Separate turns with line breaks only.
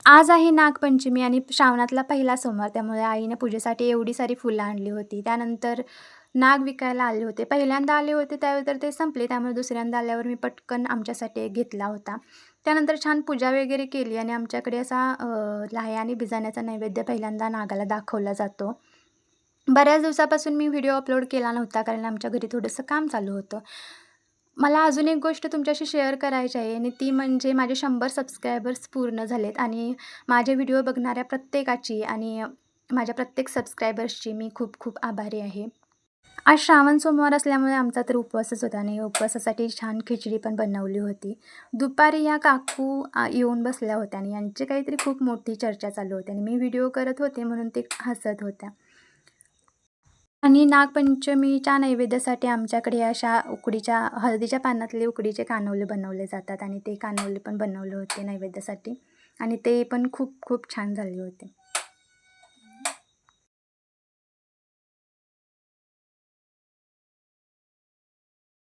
आज आहे नागपंचमी आणि श्रावणातला पहिला सोमवार, त्यामुळे आईने पूजेसाठी एवढी सारी फुलं आणली होती. त्यानंतर नाग विकायला आले होते. पहिल्यांदा आले होते त्यावेळी तर ते संपले, त्यामुळे दुसऱ्यांदा आल्यावर मी पटकन आमच्यासाठी एक घेतला होता. त्यानंतर छान पूजा वगैरे केली आणि आमच्याकडे असा लाह्या आणि बिजाण्याचा नैवेद्य पहिल्यांदा नागाला दाखवला जातो. बऱ्याच दिवसापासून मी व्हिडिओ अपलोड केला नव्हता, कारण आमच्या घरी थोडंसं काम चालू होतं. मला अजून एक गोष्ट तुमच्याशी शेअर करायची आहे आणि ती म्हणजे माझे 100 सबस्क्रायबर्स पूर्ण झालेत आणि माझे व्हिडिओ बघणाऱ्या प्रत्येकाची आणि माझ्या प्रत्येक सबस्क्रायबर्सची मी खूप खूप आभारी आहे. आज श्रावण सोमवार असल्यामुळे आमचा तर उपवासच होता आणि उपवासासाठी छान खिचडी पण बनवली होती. दुपारी या काकू येऊन बसल्या होत्या आणि यांची काहीतरी खूप मोठी चर्चा चालू होती आणि मी व्हिडिओ करत होते म्हणून ते हसत होत्या. आणि नागपंचमीच्या नैवेद्यासाठी आमच्याकडे अशा उकडीच्या हळदीच्या पानातले उकडीचे कानोले बनवले जातात आणि ते कानोले पण बनवले होते नैवेद्यासाठी आणि ते पण खूप खूप छान झाले होते.